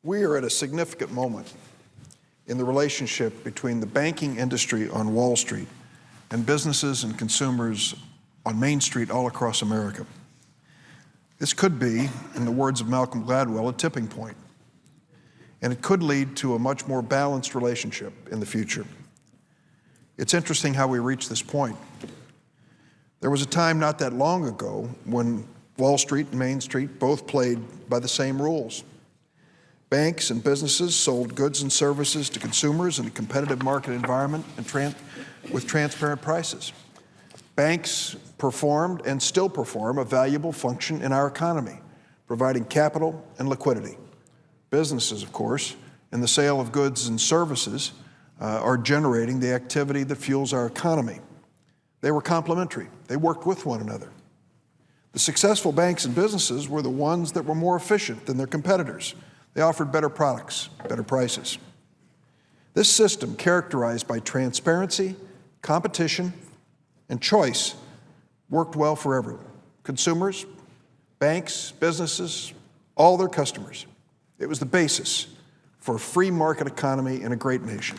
We are at a significant moment in the relationship between the banking industry on Wall Street and businesses and consumers on Main Street all across America. This could be, in the words of Malcolm Gladwell, a tipping point, and it could lead to a much more balanced relationship in the future. It's interesting how we reached this point. There was a time not that long ago when Wall Street and Main Street both played by the same rules. Banks and businesses sold goods and services to consumers in a competitive market environment and with transparent prices. Banks performed and still perform a valuable function in our economy, providing capital and liquidity. Businesses, of course, in the sale of goods and services, are generating the activity that fuels our economy. They were complementary. They worked with one another. The successful banks and businesses were the ones that were more efficient than their competitors. They offered better products, better prices. This system, characterized by transparency, competition, and choice, worked well for everyone. Consumers, banks, businesses, all their customers. It was the basis for a free market economy in a great nation.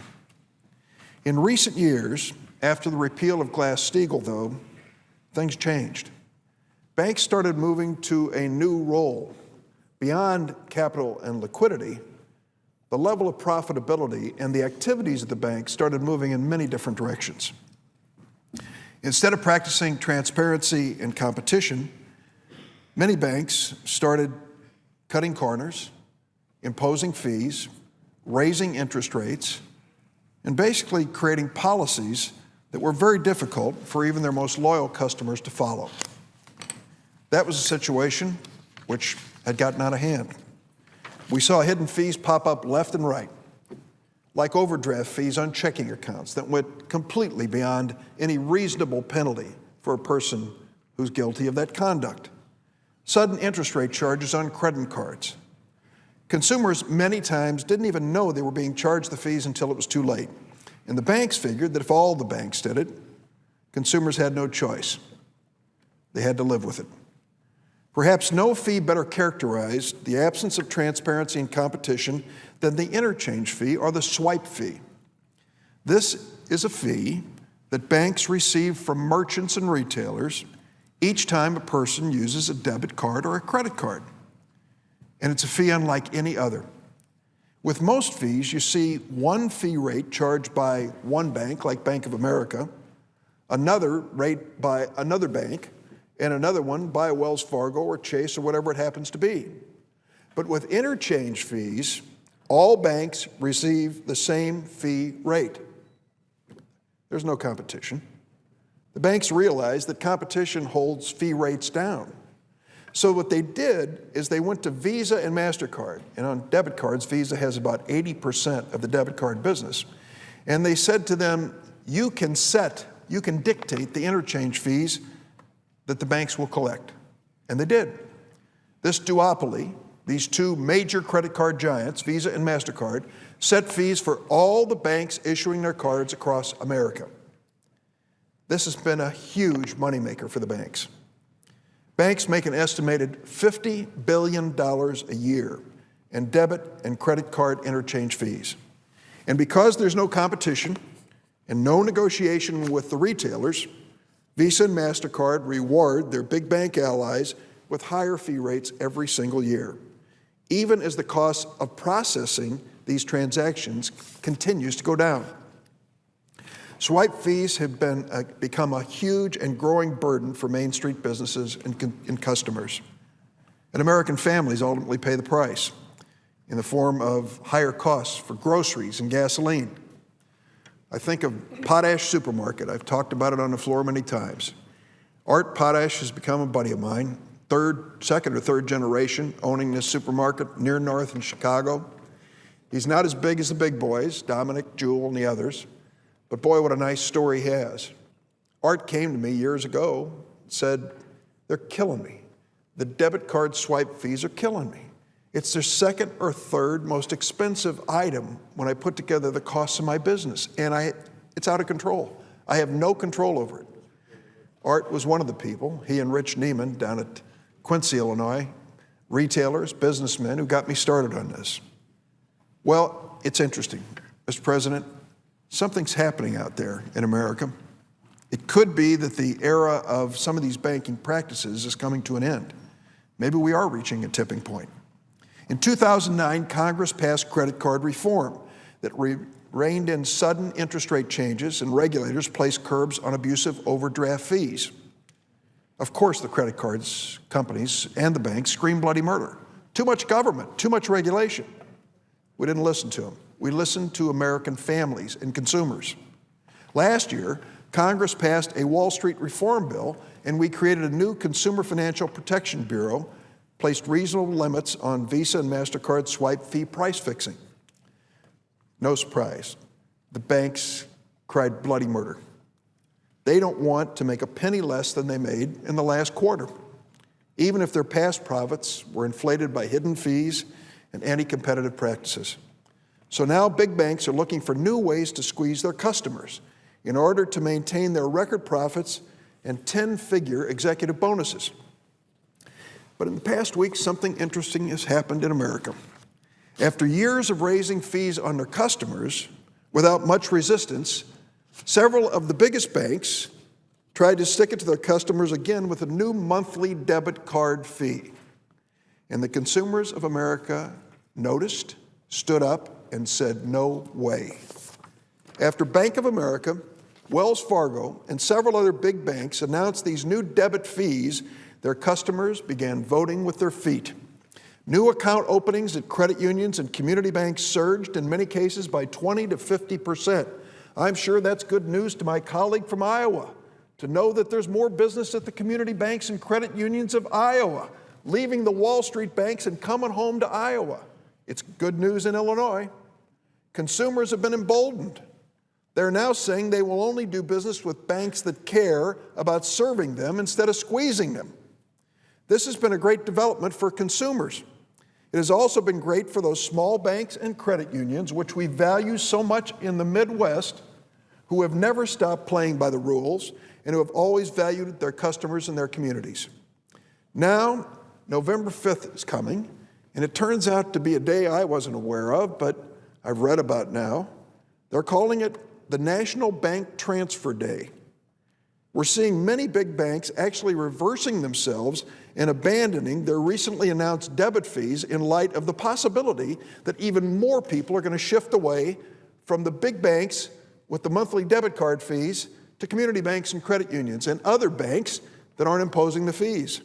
In recent years, after the repeal of Glass-Steagall, though, things changed. Banks started moving to a new role. Beyond capital and liquidity, the level of profitability and the activities of the bank started moving in many different directions. Instead of practicing transparency and competition, many banks started cutting corners, imposing fees, raising interest rates, and basically creating policies that were very difficult for even their most loyal customers to follow. That was a situation which had gotten out of hand. We saw hidden fees pop up left and right, like overdraft fees on checking accounts that went completely beyond any reasonable penalty for a person who's guilty of that conduct. Sudden interest rate charges on credit cards. Consumers many times didn't even know they were being charged the fees until it was too late. And the banks figured that if all the banks did it, consumers had no choice. They had to live with it. Perhaps no fee better characterized the absence of transparency and competition than the interchange fee or the swipe fee. This is a fee that banks receive from merchants and retailers each time a person uses a debit card or a credit card. And it's a fee unlike any other. With most fees, you see one fee rate charged by one bank, like Bank of America, another rate by another bank, and another one by a Wells Fargo or Chase or whatever it happens to be. But with interchange fees, all banks receive the same fee rate. There's no competition. The banks realize that competition holds fee rates down. So what they did is they went to Visa and MasterCard, and on debit cards, Visa has about 80% of the debit card business. And they said to them, you can dictate the interchange fees that the banks will collect. And they did. This duopoly, these two major credit card giants, Visa and MasterCard, set fees for all the banks issuing their cards across America. This has been a huge moneymaker for the banks. Banks make an estimated $50 billion a year in debit and credit card interchange fees. And because there's no competition and no negotiation with the retailers, Visa and MasterCard reward their big bank allies with higher fee rates every single year, even as the cost of processing these transactions continues to go down. Swipe fees have become a huge and growing burden for Main Street businesses and customers. And American families ultimately pay the price in the form of higher costs for groceries and gasoline. I think of Potash Supermarket. I've talked about it on the floor many times. Art Potash has become a buddy of mine, second or third generation owning this supermarket near North in Chicago. He's not as big as the big boys, Dominic, Jewel, and the others, but boy, what a nice story he has. Art came to me years ago and said, they're killing me. The debit card swipe fees are killing me. It's their second or third most expensive item when I put together the costs of my business, and it's out of control. I have no control over it. Art was one of the people, he and Rich Neiman down at Quincy, Illinois, retailers, businessmen who got me started on this. Well, it's interesting, Mr. President. Something's happening out there in America. It could be that the era of some of these banking practices is coming to an end. Maybe we are reaching a tipping point. In 2009, Congress passed credit card reform that reined in sudden interest rate changes, and regulators placed curbs on abusive overdraft fees. Of course, the credit cards companies and the banks scream bloody murder. Too much government, too much regulation. We didn't listen to them. We listened to American families and consumers. Last year, Congress passed a Wall Street reform bill, and we created a new Consumer Financial Protection Bureau, placed reasonable limits on Visa and MasterCard swipe fee price fixing. No surprise, the banks cried bloody murder. They don't want to make a penny less than they made in the last quarter, even if their past profits were inflated by hidden fees and anti-competitive practices. So now big banks are looking for new ways to squeeze their customers in order to maintain their record profits and 10-figure executive bonuses. But in the past week, something interesting has happened in America. After years of raising fees on their customers without much resistance, several of the biggest banks tried to stick it to their customers again with a new monthly debit card fee. And the consumers of America noticed, stood up, and said, no way. After Bank of America, Wells Fargo, and several other big banks announced these new debit fees, their customers began voting with their feet. New account openings at credit unions and community banks surged, in many cases by 20 to 50%. I'm sure that's good news to my colleague from Iowa, to know that there's more business at the community banks and credit unions of Iowa, leaving the Wall Street banks and coming home to Iowa. It's good news in Illinois. Consumers have been emboldened. They're now saying they will only do business with banks that care about serving them instead of squeezing them. This has been a great development for consumers. It has also been great for those small banks and credit unions, which we value so much in the Midwest, who have never stopped playing by the rules and who have always valued their customers and their communities. Now, November 5th is coming, and it turns out to be a day I wasn't aware of, but I've read about now. They're calling it the National Bank Transfer Day. We're seeing many big banks actually reversing themselves and abandoning their recently announced debit fees in light of the possibility that even more people are going to shift away from the big banks with the monthly debit card fees to community banks and credit unions and other banks that aren't imposing the fees.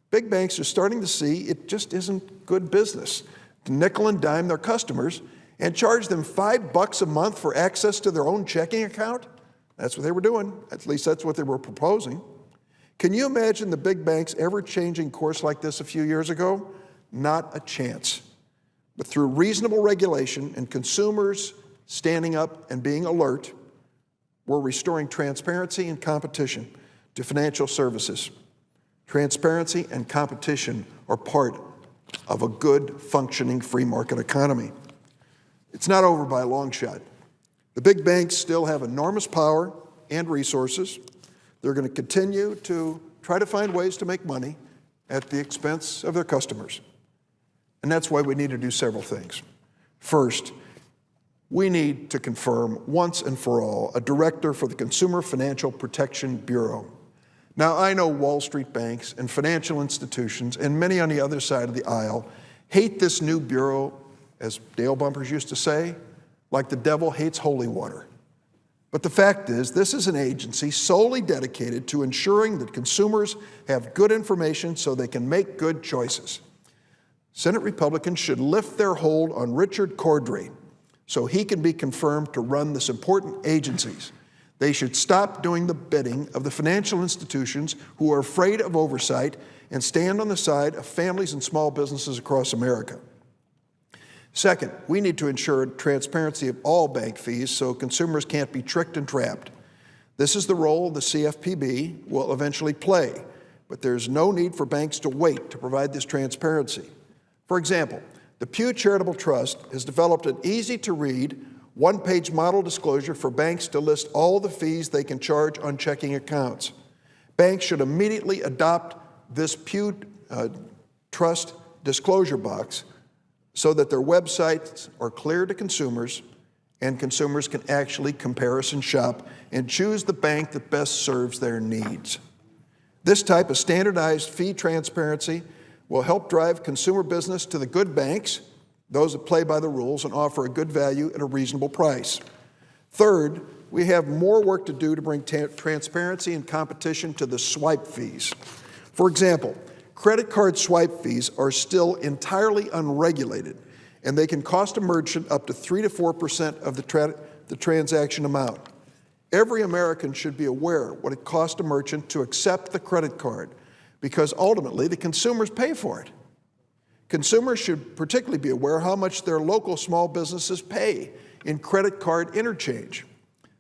Big banks are starting to see it just isn't good business to nickel and dime their customers and charge them $5 a month for access to their own checking account. That's what they were doing. At least that's what they were proposing. Can you imagine the big banks ever changing course like this a few years ago? Not a chance. But through reasonable regulation and consumers standing up and being alert, we're restoring transparency and competition to financial services. Transparency and competition are part of a good, functioning free market economy. It's not over by a long shot. The big banks still have enormous power and resources. They're going to continue to try to find ways to make money at the expense of their customers. And that's why we need to do several things. First, we need to confirm once and for all a director for the Consumer Financial Protection Bureau. Now, I know Wall Street banks and financial institutions and many on the other side of the aisle hate this new bureau, as Dale Bumpers used to say, like the devil hates holy water. But the fact is, this is an agency solely dedicated to ensuring that consumers have good information so they can make good choices. Senate Republicans should lift their hold on Richard Cordray so he can be confirmed to run this important agencies. They should stop doing the bidding of the financial institutions who are afraid of oversight and stand on the side of families and small businesses across America. Second, we need to ensure transparency of all bank fees so consumers can't be tricked and trapped. This is the role the CFPB will eventually play, but there's no need for banks to wait to provide this transparency. For example, the Pew Charitable Trust has developed an easy-to-read, one-page model disclosure for banks to list all the fees they can charge on checking accounts. Banks should immediately adopt this Pew Trust disclosure box so that their websites are clear to consumers and consumers can actually comparison shop and choose the bank that best serves their needs. This type of standardized fee transparency will help drive consumer business to the good banks, those that play by the rules and offer a good value at a reasonable price. Third, we have more work to do to bring transparency and competition to the swipe fees. For example, credit card swipe fees are still entirely unregulated, and they can cost a merchant up to 3 to 4% of the transaction amount. Every American should be aware what it costs a merchant to accept the credit card, because ultimately the consumers pay for it. Consumers should particularly be aware how much their local small businesses pay in credit card interchange.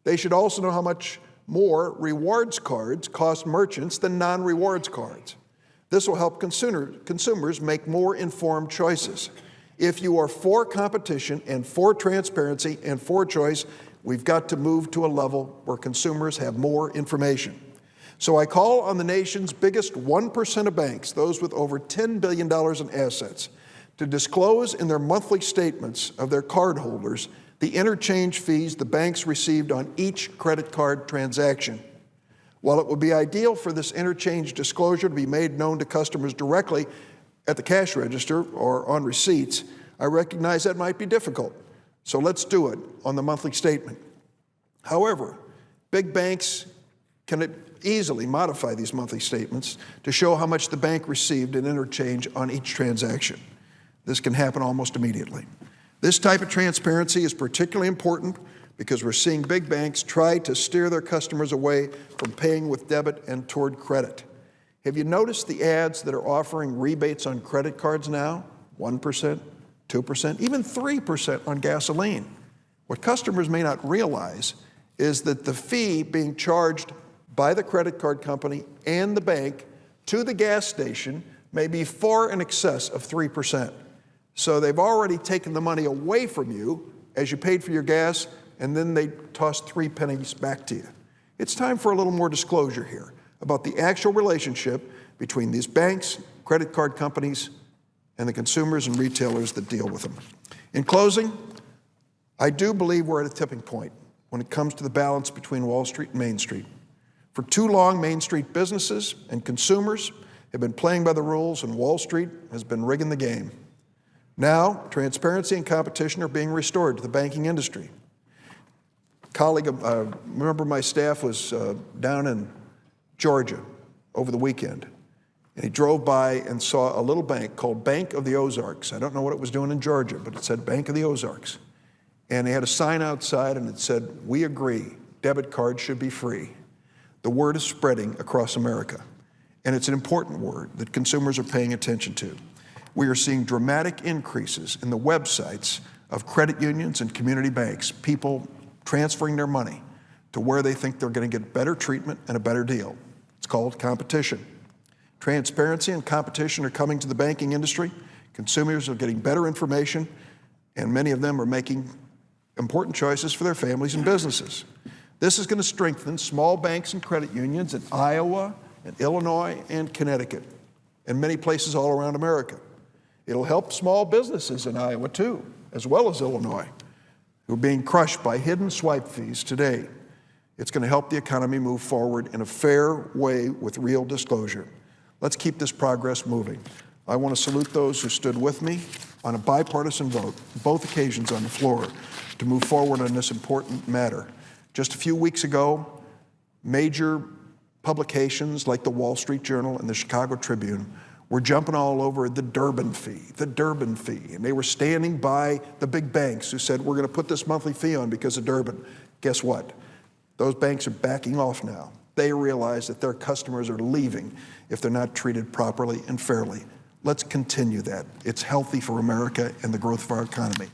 They should also know how much more rewards cards cost merchants than non-rewards cards. This will help consumers make more informed choices. If you are for competition and for transparency and for choice, we've got to move to a level where consumers have more information. So I call on the nation's biggest 1% of banks, those with over $10 billion in assets, to disclose in their monthly statements of their cardholders the interchange fees the banks received on each credit card transaction. While it would be ideal for this interchange disclosure to be made known to customers directly at the cash register or on receipts, I recognize that might be difficult. So let's do it on the monthly statement. However, big banks can easily modify these monthly statements to show how much the bank received in interchange on each transaction. This can happen almost immediately. This type of transparency is particularly important because we're seeing big banks try to steer their customers away from paying with debit and toward credit. Have you noticed the ads that are offering rebates on credit cards now? 1%, 2%, even 3% on gasoline. What customers may not realize is that the fee being charged by the credit card company and the bank to the gas station may be far in excess of 3%. So they've already taken the money away from you as you paid for your gas, and then they tossed 3 pennies back to you. It's time for a little more disclosure here about the actual relationship between these banks, credit card companies, and the consumers and retailers that deal with them. In closing, I do believe we're at a tipping point when it comes to the balance between Wall Street and Main Street. For too long, Main Street businesses and consumers have been playing by the rules, and Wall Street has been rigging the game. Now, transparency and competition are being restored to the banking industry. A member of my staff was down in Georgia over the weekend, and he drove by and saw a little bank called Bank of the Ozarks. I don't know what it was doing in Georgia, but it said Bank of the Ozarks. And they had a sign outside, and it said, "We agree, debit cards should be free." The word is spreading across America, and it's an important word that consumers are paying attention to. We are seeing dramatic increases in the websites of credit unions and community banks, people transferring their money to where they think they're going to get better treatment and a better deal. It's called competition. Transparency and competition are coming to the banking industry. Consumers are getting better information, and many of them are making important choices for their families and businesses. This is going to strengthen small banks and credit unions in Iowa and Illinois and Connecticut and many places all around America. It'll help small businesses in Iowa too, as well as Illinois, who are being crushed by hidden swipe fees today. It's going to help the economy move forward in a fair way with real disclosure. Let's keep this progress moving. I want to salute those who stood with me on a bipartisan vote, both occasions on the floor, to move forward on this important matter. Just a few weeks ago, major publications like the Wall Street Journal and the Chicago Tribune were jumping all over the Durbin fee, and they were standing by the big banks who said, we're going to put this monthly fee on because of Durbin. Guess what? Those banks are backing off now. They realize that their customers are leaving if they're not treated properly and fairly. Let's continue that. It's healthy for America and the growth of our economy.